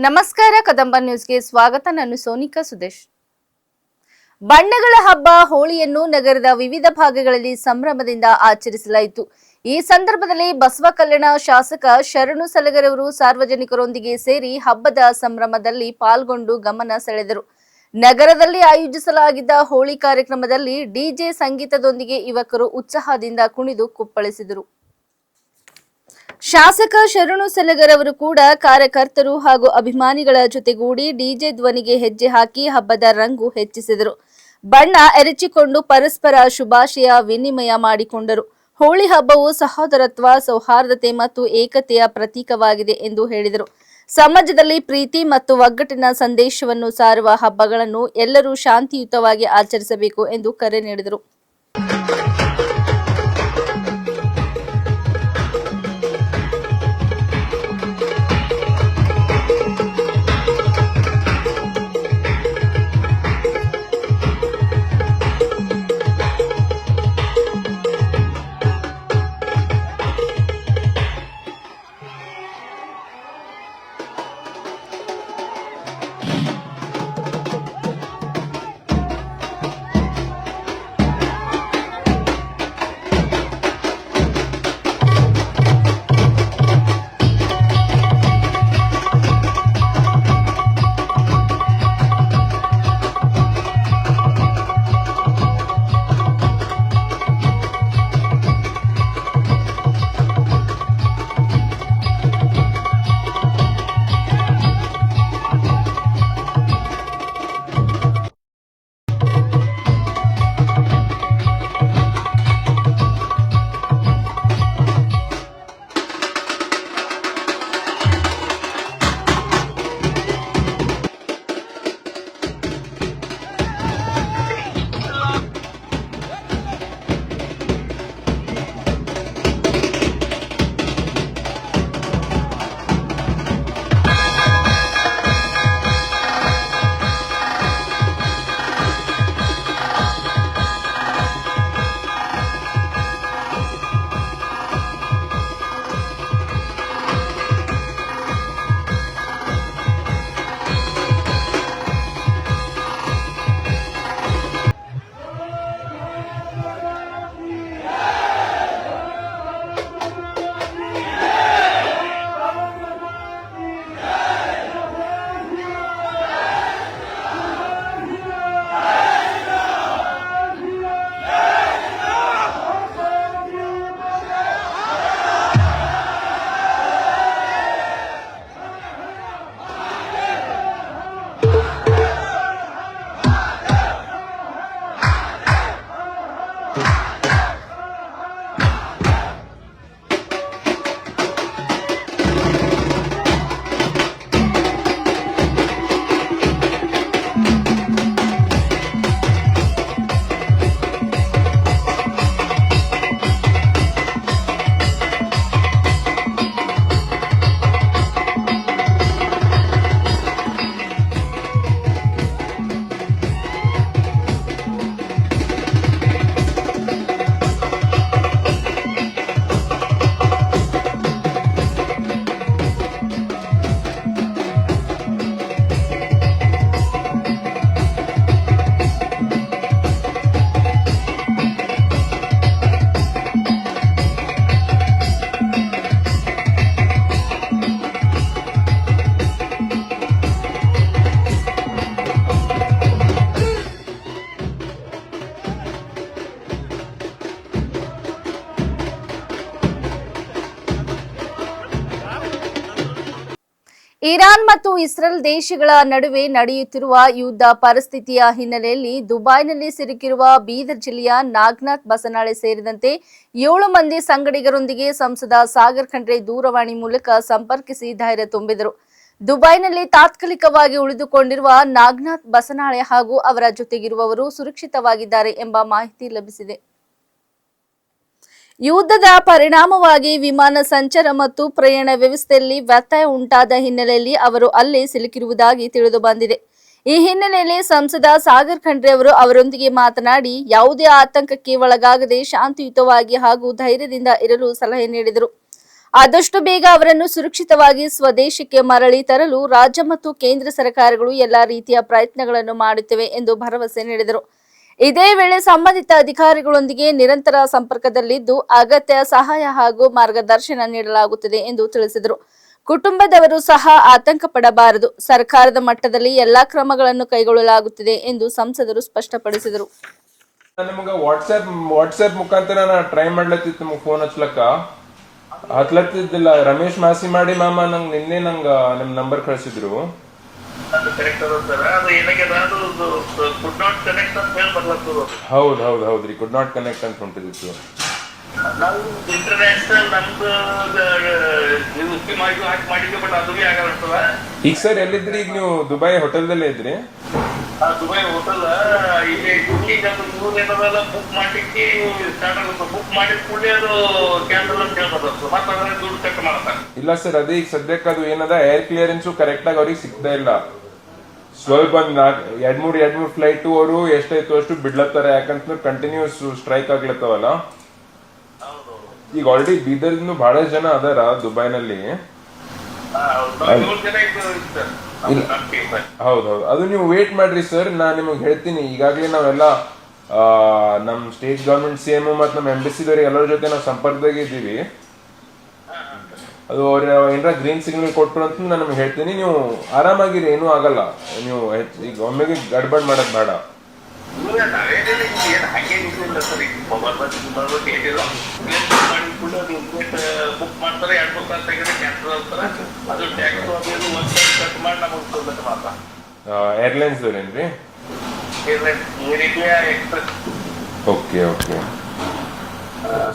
ನಮಸ್ಕಾರ ಕದಂಬ ನ್ಯೂಸ್ಗೆ ಸ್ವಾಗತ. ನಾನು ಸೋನಿಕಾ ಸುದೇಶ್. ಬಣ್ಣಗಳ ಹಬ್ಬ ಹೋಳಿಯನ್ನು ನಗರದ ವಿವಿಧ ಭಾಗಗಳಲ್ಲಿ ಸಂಭ್ರಮದಿಂದ ಆಚರಿಸಲಾಯಿತು. ಈ ಸಂದರ್ಭದಲ್ಲಿ ಬಸವಕಲ್ಯಾಣ ಶಾಸಕ ಶರಣು ಸಲಗರವರು ಸಾರ್ವಜನಿಕರೊಂದಿಗೆ ಸೇರಿ ಹಬ್ಬದ ಸಂಭ್ರಮದಲ್ಲಿ ಪಾಲ್ಗೊಂಡು ಗಮನ ಸೆಳೆದರು. ನಗರದಲ್ಲಿ ಆಯೋಜಿಸಲಾಗಿದ್ದ ಹೋಳಿ ಕಾರ್ಯಕ್ರಮದಲ್ಲಿ ಡಿಜೆ ಸಂಗೀತದೊಂದಿಗೆ ಯುವಕರು ಉತ್ಸಾಹದಿಂದ ಕುಣಿದು ಕುಪ್ಪಳಿಸಿದರು. ಶಾಸಕ ಶರಣು ಸಲಗರವರು ಕೂಡ ಕಾರ್ಯಕರ್ತರು ಹಾಗೂ ಅಭಿಮಾನಿಗಳ ಜೊತೆಗೂಡಿ ಡಿಜೆ ಧ್ವನಿಗೆ ಹೆಜ್ಜೆ ಹಾಕಿ ಹಬ್ಬದ ರಂಗು ಹೆಚ್ಚಿಸಿದರು. ಬಣ್ಣ ಎರಚಿಕೊಂಡು ಪರಸ್ಪರ ಶುಭಾಶಯ ವಿನಿಮಯ ಮಾಡಿಕೊಂಡರು. ಹೋಳಿ ಹಬ್ಬವು ಸಹೋದರತ್ವ, ಸೌಹಾರ್ದತೆ ಮತ್ತು ಏಕತೆಯ ಪ್ರತೀಕವಾಗಿದೆ ಎಂದು ಹೇಳಿದರು. ಸಮಾಜದಲ್ಲಿ ಪ್ರೀತಿ ಮತ್ತು ಒಗ್ಗಟ್ಟಿನ ಸಂದೇಶವನ್ನು ಸಾರುವ ಹಬ್ಬಗಳನ್ನು ಎಲ್ಲರೂ ಶಾಂತಿಯುತವಾಗಿ ಆಚರಿಸಬೇಕು ಎಂದು ಕರೆ ನೀಡಿದರು. ಇರಾನ್ ಮತ್ತು ಇಸ್ರೇಲ್ ದೇಶಗಳ ನಡುವೆ ನಡೆಯುತ್ತಿರುವ ಯುದ್ಧ ಪರಿಸ್ಥಿತಿಯ ಹಿನ್ನೆಲೆಯಲ್ಲಿ ದುಬೈನಲ್ಲಿ ಸಿಲುಕಿರುವ ಬೀದರ್ ಜಿಲ್ಲೆಯ ನಾಗನಾಥ್ ಬಸನಾಳೆ ಸೇರಿದಂತೆ 7 ಮಂದಿ ಸಂಗಡಿಗರೊಂದಿಗೆ ಸಂಸದ ಸಾಗರ್ ಖಂಡ್ರೆ ದೂರವಾಣಿ ಮೂಲಕ ಸಂಪರ್ಕಿಸಿ ಧೈರ್ಯ ತುಂಬಿದರು. ದುಬೈನಲ್ಲಿ ತಾತ್ಕಾಲಿಕವಾಗಿ ಉಳಿದುಕೊಂಡಿರುವ ನಾಗನಾಥ್ ಬಸನಾಳೆ ಹಾಗೂ ಅವರ ಜೊತೆಗಿರುವವರು ಸುರಕ್ಷಿತವಾಗಿದ್ದಾರೆ ಎಂಬ ಮಾಹಿತಿ ಲಭಿಸಿದೆ. ಯುದ್ಧದ ಪರಿಣಾಮವಾಗಿ ವಿಮಾನ ಸಂಚಾರ ಮತ್ತು ಪ್ರಯಾಣ ವ್ಯವಸ್ಥೆಯಲ್ಲಿ ವ್ಯತ್ಯಯ ಉಂಟಾದ ಹಿನ್ನೆಲೆಯಲ್ಲಿ ಅವರು ಅಲ್ಲೇ ಸಿಲುಕಿರುವುದಾಗಿ ತಿಳಿದು ಬಂದಿದೆ. ಈ ಹಿನ್ನೆಲೆಯಲ್ಲಿ ಸಂಸದ ಸಾಗರ್ ಖಂಡ್ರೆ ಅವರು ಅವರೊಂದಿಗೆ ಮಾತನಾಡಿ ಯಾವುದೇ ಆತಂಕಕ್ಕೆ ಒಳಗಾಗದೆ ಶಾಂತಿಯುತವಾಗಿ ಹಾಗೂ ಧೈರ್ಯದಿಂದ ಇರಲು ಸಲಹೆ ನೀಡಿದರು. ಆದಷ್ಟು ಬೇಗ ಅವರನ್ನು ಸುರಕ್ಷಿತವಾಗಿ ಸ್ವದೇಶಕ್ಕೆ ಮರಳಿ ತರಲು ರಾಜ್ಯ ಮತ್ತು ಕೇಂದ್ರ ಸರ್ಕಾರಗಳು ಎಲ್ಲಾ ರೀತಿಯ ಪ್ರಯತ್ನಗಳನ್ನು ಮಾಡುತ್ತಿವೆ ಎಂದು ಭರವಸೆ ನೀಡಿದರು. ಇದೇ ವೇಳೆ ಸಂಬಂಧಿತ ಅಧಿಕಾರಿಗಳೊಂದಿಗೆ ನಿರಂತರ ಸಂಪರ್ಕದಲ್ಲಿದ್ದು ಅಗತ್ಯ ಸಹಾಯ ಹಾಗೂ ಮಾರ್ಗದರ್ಶನ ನೀಡಲಾಗುತ್ತದೆ ಎಂದು ತಿಳಿಸಿದರು. ಕುಟುಂಬದವರು ಸಹ ಆತಂಕ ಪಡಬಾರದು, ಸರ್ಕಾರದ ಮಟ್ಟದಲ್ಲಿ ಎಲ್ಲಾ ಕ್ರಮಗಳನ್ನು ಕೈಗೊಳ್ಳಲಾಗುತ್ತಿದೆ ಎಂದು ಸಂಸದರು ಸ್ಪಷ್ಟಪಡಿಸಿದರು. ನಿಮಗೆ ವಾಟ್ಸ್ಆಪ್ ಮುಖಾಂತರ ನಾ ಟ್ರೈ ಮಾಡ್ಲತ್ತಿತ್ತು, ನಿಮಗೆ ಫೋನ್ ಹಚ್ಲತ್ತಿದ್ದಿಲ್ಲ. ರಮೇಶ್ ಮಾಸಿ ಮಾಡಿ ಮಾಮ ನಿನ್ನೆ ನಿಮ್ ನಂಬರ್ ಕಳಿಸಿದ್ರು. ಹೌದ್ರಿ, ಕುಡ್ ನಾಟ್ ಕನೆಕ್ಟ್ ಅಂತ ಹೊಂಟಿದಿತ್ತು. ಈಗ ಸರ್ ಎಲ್ಲಿದ್ರಿ? ಈಗ ನೀವು ದುಬೈ ಹೋಟೆಲ್ದಲ್ಲೇ ಇದ್ರಿ? ದುಬೈ ಹೋಟೆಲ್ ಇಲ್ಲಿ ಬುಕ್ ಮಾಡ್ಲಿಕ್ಕೆ ಸ್ಟಾರ್ಟ್ ಆಗುತ್ತೆ. ಬುಕ್ ಮಾಡಿದ ಕೂಡಲೇ ಅದು ಕ್ಯಾನ್ಸಲ್ ಅಂತ ಹೇಳ್ಬೋದು, ಮತ್ತೆ ಅದನ್ನ ದುಡ್ಡು ಕಟ್ ಮಾಡ್ತಾರೆ. ಇಲ್ಲ ಸರ್, ಅದೇ ಈಗ ಸದ್ಯಕ್ಕೆ ಅದು ಏನದ ಏರ್ ಕ್ಲಿಯರೆನ್ಸು ಕರೆಕ್ಟ್ ಆಗಿ ಅವ್ರಿಗೆ ಸಿಗ್ತಾ ಇಲ್ಲ. ಸ್ವಲ್ಪ ಎರಡ್ ಮೂರ್ ಫ್ಲೈಟ್ ಅವರು ಎಷ್ಟಾಯ್ತು ಅಷ್ಟು ಬಿಡ್ಲತ್ತಾರ, ಯಾಕಂತಂದ್ರೆ ಕಂಟಿನ್ಯೂಸ್ ಸ್ಟ್ರೈಕ್ ಆಗ್ಲತ್ತವಲ್ಲ. ಈಗ ಆಲ್ರೆಡಿ ಬೀದರ್ನು ಬಹಳಷ್ಟು ಜನ ಅದಾರ ದುಬೈನಲ್ಲಿ. ಹೌದೌದು, ಅದು ನೀವು ವೇಟ್ ಮಾಡ್ರಿ ಸರ್, ನಾನ್ ನಿಮಗೆ ಹೇಳ್ತೀನಿ. ಈಗಾಗಲೇ ನಾವೆಲ್ಲ ನಮ್ ಸ್ಟೇಟ್ ಗವರ್ಮೆಂಟ್ CM ಮತ್ತು ನಮ್ಮ ಎಂಬಸಿದವ್ರಿಗೆ ಎಲ್ಲರ ಜೊತೆ ನಾವು ಸಂಪರ್ಕದಾಗ ಇದ್ದೀವಿ. ಅದು ಅವ್ರ ಏನಾರ ಗ್ರೀನ್ ಸಿಗ್ನಲ್ ಕೊಟ್ಟರು ಅಂತ ನಾನು ನಿಮ್ಗೆ ಹೇಳ್ತೀನಿ. ನೀವು ಆರಾಮಾಗಿರಿ, ಏನೂ ಆಗಲ್ಲ. ನೀವು ಈಗ ಒಮ್ಮೆಗೆ ಗಡ್ಬಡ್ ಮಾಡೋದು ಬೇಡ. ಬುಕ್ ಮಾಡ್ತಾರೆ, 2-3 ತಾಸು ತೆಗೆದ್ರೆ ಕ್ಯಾನ್ಸಲ್ ಆಗ್ತಾರೆ. ಅದು ಟ್ಯಾಕ್ಸ್ ಕಟ್ ಮಾಡಿ ನಮಗೆ ಮಾತ್ರ. ಏರ್ಲೈನ್ಸ್ ಏನ್ರಿ? ಎಕ್ಸ್ಪ್ರೆಸ್. ಓಕೆ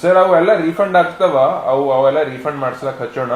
ಸರ್, ಅವೆಲ್ಲ ರೀಫಂಡ್ ಆಗ್ತಾವ. ಅವೆಲ್ಲ ರೀಫಂಡ್ ಮಾಡ್ಸ್ಲಕ್ ಹಚ್ಚೋಣ.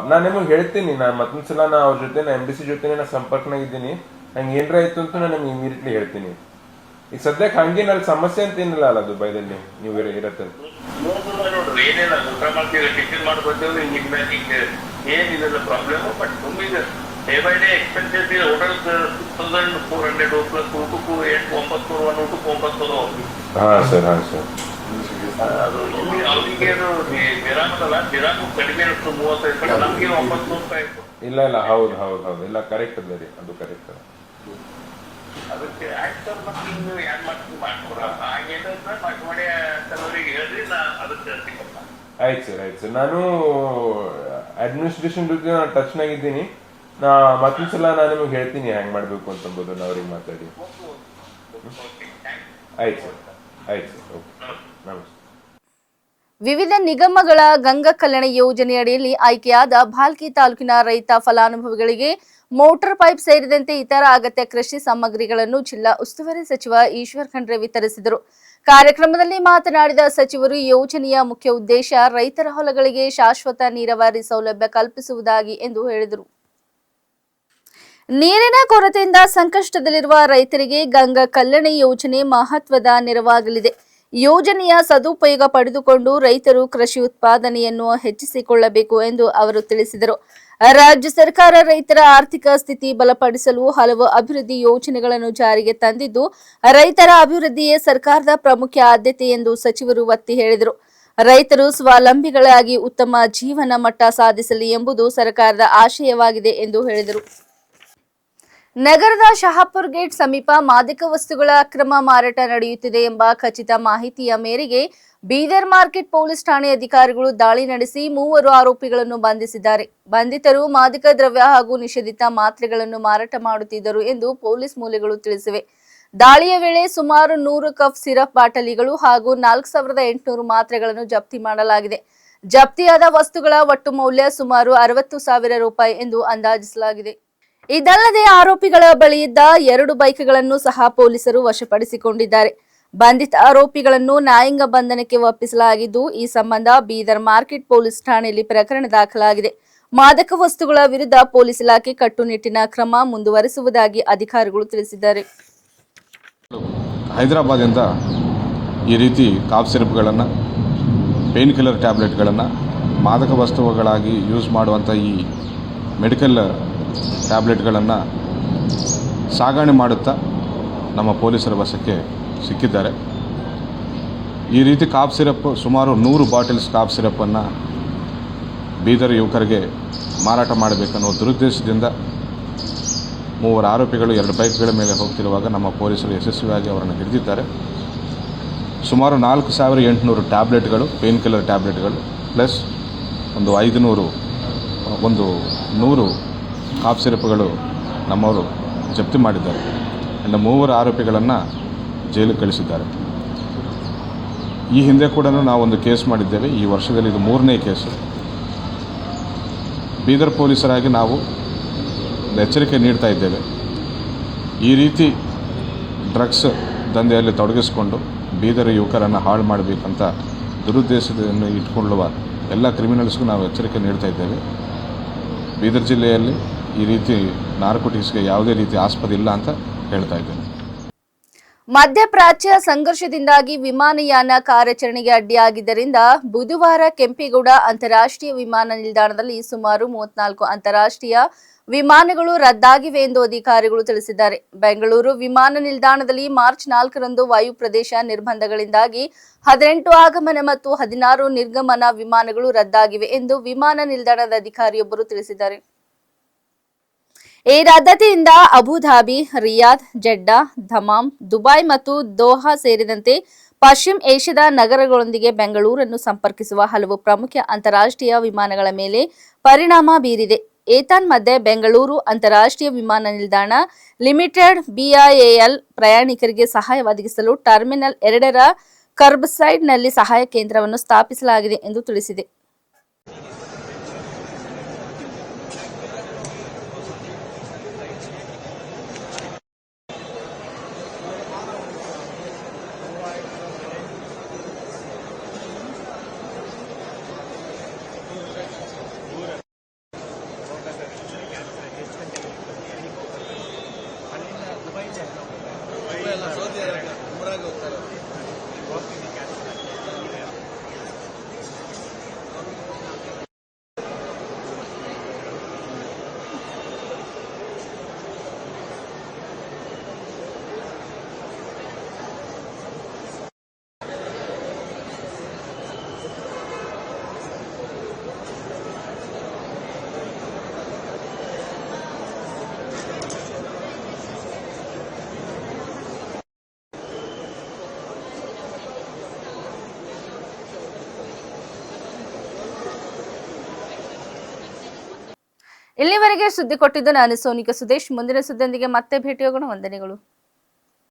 ನಾನ್ ನಿಮಗೆ ಹೇಳ್ತೀನಿ. ನಾನು ಮತ್ತೊಂದ್ಸಲ ಅವ್ರ ಜೊತೆ ಎಂಬಸಿ ಜೊತೆ ನಾ ಸಂಪರ್ಕನಾಗಿದ್ದೀನಿ. ನಂಗೆ ಏನ್ರ ಆಯ್ತು ಅಂತ ನಾನು ನಿಮ್ಗೆ ಇಮಿಡಿಯೇಟ್ಲಿ ಹೇಳ್ತೀನಿ. ಈಗ ಸದ್ಯಕ್ಕೆ ಹಂಗೇನಲ್ಲಿ ಸಮಸ್ಯೆ ಅಂತ ಏನಿಲ್ಲ ಅಲ್ಲ ದುಬೈದಲ್ಲಿ ನೀವು ಇರತ್ತೆ? ನೋಡ್ರಿ, ಏನಿಲ್ಲ, ಊಟ ಮಾಡ್ತೀವಿ, ಟಿಫಿನ್ ಮಾಡ್ಕೊತೀವಿ, ಏನಿಲ್ಲ ಪ್ರಾಬ್ಲಮ್. ಬಟ್ ತುಂಬಾ ಡೇ ಬೈ ಡೇ ಎಕ್ಸ್ಪೆನ್ಸಸ್ ಇದೆ. ಹೋಟೆಲ್ 6,400 ಪ್ಲಸ್ ಊಟಕ್ಕೂ 900 ಊಟಕ್ಕೂ 900. ಹಾ ಸರ್. ಅದು ಅವ್ರಿಗೆ ಅದು ದಿರಾಮಲ್ಲ, ದಿರಾಮು ಕಡಿಮೆ ಇರುತ್ತೆ, 35. ನಮ್ಗೆ 900 ರೂಪಾಯಿ. ಇಲ್ಲ ಹೌದು, ಇಲ್ಲ ಕರೆಕ್ಟ್ ಅದ ರೀ, ಅದು ಕರೆಕ್ಟ್. ಅದಕ್ಕೆ ಆಕ್ಟರ್ ಮತ್ತೆ ನೀವು ಯಾರು ಮಾಡ್ಕೊಡ ಹಾಗೇನಾದ್ರೆ ಮಾಡಿ ಕೆಲವರಿಗೆ ಹೇಳ್ರಿ, ನಾ ಅದಕ್ಕೆ ಆಯ್ತು ಸರ್. ನಾನು ಅಡ್ಮಿನಿಸ್ಟ್ರೇಷನ್ ಜೊತೆ ನಾನು ಟಚ್ ನಾಗಿದ್ದೀನಿ. ನಾ ಮತ್ತೊಂದ್ಸಲ ನಾನು ನಿಮಗೆ ಹೇಳ್ತೀನಿ ಹೆಂಗ್ ಮಾಡ್ಬೇಕು ಅಂತಂಬೋದು, ನಾ ಅವ್ರಿಗೆ ಮಾತಾಡಿ. ಆಯ್ತು ಸರ್. ಓಕೆ, ನಮಸ್ತೆ. ವಿವಿಧ ನಿಗಮಗಳ ಗಂಗಾ ಕಲ್ಯಾಣ ಯೋಜನೆ ಅಡಿಯಲ್ಲಿ ಆಯ್ಕೆಯಾದ ಭಾಲ್ಕಿ ತಾಲೂಕಿನ ರೈತ ಫಲಾನುಭವಿಗಳಿಗೆ ಮೋಟಾರ್ ಪೈಪ್ ಸೇರಿದಂತೆ ಇತರ ಅಗತ್ಯ ಕೃಷಿ ಸಾಮಗ್ರಿಗಳನ್ನು ಜಿಲ್ಲಾ ಉಸ್ತುವಾರಿ ಸಚಿವ ಈಶ್ವರ್ ಖಂಡ್ರೆ ವಿತರಿಸಿದರು. ಕಾರ್ಯಕ್ರಮದಲ್ಲಿ ಮಾತನಾಡಿದ ಸಚಿವರು, ಯೋಜನೆಯ ಮುಖ್ಯ ಉದ್ದೇಶ ರೈತರ ಹೊಲಗಳಿಗೆ ಶಾಶ್ವತ ನೀರಾವರಿ ಸೌಲಭ್ಯ ಕಲ್ಪಿಸುವುದಾಗಿ ಎಂದು ಹೇಳಿದರು. ನೀರಿನ ಕೊರತೆಯಿಂದ ಸಂಕಷ್ಟದಲ್ಲಿರುವ ರೈತರಿಗೆ ಗಂಗಾ ಕಲ್ಯಾಣ ಯೋಜನೆ ಮಹತ್ವದ ನೆರವಾಗಲಿದೆ. ಯೋಜನೆಯ ಸದುಪಯೋಗ ಪಡೆದುಕೊಂಡು ರೈತರು ಕೃಷಿ ಉತ್ಪಾದನೆಯನ್ನು ಹೆಚ್ಚಿಸಿಕೊಳ್ಳಬೇಕು ಎಂದು ಅವರು ತಿಳಿಸಿದರು. ರಾಜ್ಯ ಸರ್ಕಾರ ರೈತರ ಆರ್ಥಿಕ ಸ್ಥಿತಿ ಬಲಪಡಿಸಲು ಹಲವು ಅಭಿವೃದ್ಧಿ ಯೋಜನೆಗಳನ್ನು ಜಾರಿಗೆ ತಂದಿದ್ದು, ರೈತರ ಅಭಿವೃದ್ಧಿಯೇ ಸರ್ಕಾರದ ಪ್ರಮುಖ ಆದ್ಯತೆ ಎಂದು ಸಚಿವರು ಒತ್ತಿ ಹೇಳಿದರು. ರೈತರು ಸ್ವಾವಲಂಬಿಗಳಾಗಿ ಉತ್ತಮ ಜೀವನ ಮಟ್ಟ ಸಾಧಿಸಲಿ ಎಂಬುದು ಸರ್ಕಾರದ ಆಶಯವಾಗಿದೆ ಎಂದು ಹೇಳಿದರು. ನಗರದ ಶಹಾಪುರ್ ಗೇಟ್ ಸಮೀಪ ಮಾದಕ ವಸ್ತುಗಳ ಅಕ್ರಮ ಮಾರಾಟ ನಡೆಯುತ್ತಿದೆ ಎಂಬ ಖಚಿತ ಮಾಹಿತಿಯ ಮೇರೆಗೆ ಬೀದರ್ ಮಾರ್ಕೆಟ್ ಪೊಲೀಸ್ ಠಾಣೆ ಅಧಿಕಾರಿಗಳು ದಾಳಿ ನಡೆಸಿ 3 ಆರೋಪಿಗಳನ್ನು ಬಂಧಿಸಿದ್ದಾರೆ. ಬಂಧಿತರು ಮಾದಕ ದ್ರವ್ಯ ಹಾಗೂ ನಿಷೇಧಿತ ಮಾತ್ರೆಗಳನ್ನು ಮಾರಾಟ ಮಾಡುತ್ತಿದ್ದರು ಎಂದು ಪೊಲೀಸ್ ಮೂಲಗಳು ತಿಳಿಸಿವೆ. ದಾಳಿಯ ವೇಳೆ ಸುಮಾರು 100 ಕಫ್ ಸಿರಪ್ ಬಾಟಲಿಗಳು ಹಾಗೂ 4800 ಮಾತ್ರೆಗಳನ್ನು ಜಪ್ತಿ ಮಾಡಲಾಗಿದೆ. ಜಪ್ತಿಯಾದ ವಸ್ತುಗಳ ಒಟ್ಟು ಮೌಲ್ಯ ಸುಮಾರು 60,000 ರೂಪಾಯಿ ಎಂದು ಅಂದಾಜಿಸಲಾಗಿದೆ. ಇದಲ್ಲದೆ ಆರೋಪಿಗಳ ಬಳಿಯಿದ್ದ 2 ಬೈಕ್ಗಳನ್ನು ಸಹ ಪೊಲೀಸರು ವಶಪಡಿಸಿಕೊಂಡಿದ್ದಾರೆ. ಬಂಧಿತ ಆರೋಪಿಗಳನ್ನು ನ್ಯಾಯಾಂಗ ಬಂಧನಕ್ಕೆ ಒಪ್ಪಿಸಲಾಗಿದ್ದು, ಈ ಸಂಬಂಧ ಬೀದರ್ ಮಾರ್ಕೆಟ್ ಪೊಲೀಸ್ ಠಾಣೆಯಲ್ಲಿ ಪ್ರಕರಣ ದಾಖಲಾಗಿದೆ. ಮಾದಕ ವಸ್ತುಗಳ ವಿರುದ್ಧ ಪೊಲೀಸ್ ಇಲಾಖೆ ಕಟ್ಟುನಿಟ್ಟಿನ ಕ್ರಮ ಮುಂದುವರಿಸುವುದಾಗಿ ಅಧಿಕಾರಿಗಳು ತಿಳಿಸಿದ್ದಾರೆ. ಹೈದರಾಬಾದಿಂದ ಈ ರೀತಿ ಕಾಫ್ ಸಿರಪ್ಗಳನ್ನು, ಪೇನ್ ಕಿಲ್ಲರ್ ಟ್ಯಾಬ್ಲೆಟ್ಗಳನ್ನು, ಮಾದಕ ವಸ್ತುಗಳಾಗಿ ಯೂಸ್ ಮಾಡುವಂಥ ಈ ಮೆಡಿಕಲ್ ಟ್ಯಾಬ್ಲೆಟ್ಗಳನ್ನು ಸಾಗಣೆ ಮಾಡುತ್ತಾ ನಮ್ಮ ಪೊಲೀಸರ ವಶಕ್ಕೆ ಸಿಕ್ಕಿದ್ದಾರೆ. ಈ ರೀತಿ ಕಾಫ್ ಸಿರಪ್ ಸುಮಾರು 100 ಬಾಟಲ್ಸ್ ಕಾಫ್ ಸಿರಪ್ಪನ್ನು ಬೀದರ್ ಯುವಕರಿಗೆ ಮಾರಾಟ ಮಾಡಬೇಕನ್ನೋ ದುರುದ್ದೇಶದಿಂದ 3 ಆರೋಪಿಗಳು 2 ಬೈಕ್ಗಳ ಮೇಲೆ ಹೋಗ್ತಿರುವಾಗ ನಮ್ಮ ಪೊಲೀಸರು ಯಶಸ್ವಿಯಾಗಿ ಅವರನ್ನು ಹಿಡಿದಿದ್ದಾರೆ. ಸುಮಾರು 4800 ಟ್ಯಾಬ್ಲೆಟ್ಗಳು, ಪೇನ್ ಕಿಲ್ಲರ್ ಟ್ಯಾಬ್ಲೆಟ್ಗಳು ಪ್ಲಸ್ ಒಂದು 100 ಕಾಫ್ ಸಿರಪ್ಗಳು ನಮ್ಮವರು ಜಪ್ತಿ ಮಾಡಿದ್ದಾರೆ. ಇನ್ನು 3 ಆರೋಪಿಗಳನ್ನು ಜೈಲಿಗೆ ಕಳಿಸಿದ್ದಾರೆ. ಈ ಹಿಂದೆ ಕೂಡ ನಾವೊಂದು ಕೇಸ್ ಮಾಡಿದ್ದೇವೆ. ಈ ವರ್ಷದಲ್ಲಿ ಇದು 3ನೇ ಕೇಸು. ಬೀದರ್ ಪೊಲೀಸರಾಗಿ ನಾವು ಎಚ್ಚರಿಕೆ ನೀಡ್ತಾ ಇದ್ದೇವೆ. ಈ ರೀತಿ ಡ್ರಗ್ಸ್ ದಂಧೆಯಲ್ಲಿ ತೊಡಗಿಸಿಕೊಂಡು ಬೀದರ್ ಯುವಕರನ್ನು ಹಾಳು ಮಾಡಬೇಕಂತ ದುರುದ್ದೇಶವನ್ನು ಇಟ್ಕೊಳ್ಳುವ ಎಲ್ಲ ಕ್ರಿಮಿನಲ್ಸ್ಗೂ ನಾವು ಎಚ್ಚರಿಕೆ ನೀಡ್ತಾ ಇದ್ದೇವೆ. ಬೀದರ್ ಜಿಲ್ಲೆಯಲ್ಲಿ ಈ ರೀತಿ ನಾರ್ಕೋಟಿಕ್ಸ್ಗೆ ಯಾವುದೇ ರೀತಿ ಆಸ್ಪದ ಇಲ್ಲ ಅಂತ ಹೇಳ್ತಾ ಇದ್ದೇನೆ. ಮಧ್ಯಪ್ರಾಚ್ಯ ಸಂಘರ್ಷದಿಂದಾಗಿ ವಿಮಾನಯಾನ ಕಾರ್ಯಾಚರಣೆಗೆ ಅಡ್ಡಿಯಾಗಿದ್ದರಿಂದ ಬುಧವಾರ ಕೆಂಪೇಗೌಡ ಅಂತಾರಾಷ್ಟ್ರೀಯ ವಿಮಾನ ನಿಲ್ದಾಣದಲ್ಲಿ ಸುಮಾರು 34 ಅಂತಾರಾಷ್ಟ್ರೀಯ ವಿಮಾನಗಳು ರದ್ದಾಗಿವೆ ಎಂದು ಅಧಿಕಾರಿಗಳು ತಿಳಿಸಿದ್ದಾರೆ. ಬೆಂಗಳೂರು ವಿಮಾನ ನಿಲ್ದಾಣದಲ್ಲಿ ಮಾರ್ಚ್ 4ರಂದು ವಾಯು ಪ್ರದೇಶ ನಿರ್ಬಂಧಗಳಿಂದಾಗಿ 18 ಆಗಮನ ಮತ್ತು 16 ನಿರ್ಗಮನ ವಿಮಾನಗಳು ರದ್ದಾಗಿವೆ ಎಂದು ವಿಮಾನ ನಿಲ್ದಾಣದ ಅಧಿಕಾರಿಯೊಬ್ಬರು ತಿಳಿಸಿದ್ದಾರೆ. ಈ ರದ್ದತಿಯಿಂದ ಅಬುಧಾಬಿ, ರಿಯಾದ್, ಜೆಡ್ಡಾ, ದಮಾಮ್, ದುಬೈ ಮತ್ತು ದೋಹಾ ಸೇರಿದಂತೆ ಪಶ್ಚಿಮ ಏಷ್ಯಾದ ನಗರಗಳೊಂದಿಗೆ ಬೆಂಗಳೂರನ್ನು ಸಂಪರ್ಕಿಸುವ ಹಲವು ಪ್ರಮುಖ ಅಂತಾರಾಷ್ಟ್ರೀಯ ವಿಮಾನಗಳ ಮೇಲೆ ಪರಿಣಾಮ ಬೀರಿದೆ. ಏತನ್ಮಧ್ಯೆ ಬೆಂಗಳೂರು ಅಂತಾರಾಷ್ಟ್ರೀಯ ವಿಮಾನ ನಿಲ್ದಾಣ ಲಿಮಿಟೆಡ್ BIAL ಪ್ರಯಾಣಿಕರಿಗೆ ಸಹಾಯ ಒದಗಿಸಲು ಟರ್ಮಿನಲ್ 2ರ ಕರ್ಬ್ಸೈಡ್ನಲ್ಲಿ ಸಹಾಯ ಕೇಂದ್ರವನ್ನು ಸ್ಥಾಪಿಸಲಾಗಿದೆ ಎಂದು ತಿಳಿಸಿದೆ. ಇಲ್ಲಿವರೆಗೆ ಸುದ್ದಿ ಕೊಟ್ಟಿದ್ದು ನಾನು ಸೋನಿಕಾ ಸುದೇಶ್. ಮುಂದಿನ ಸುದ್ದಿಯೊಂದಿಗೆ ಮತ್ತೆ ಭೇಟಿಯಾಗೋಣ. ವಂದನೆಗಳು.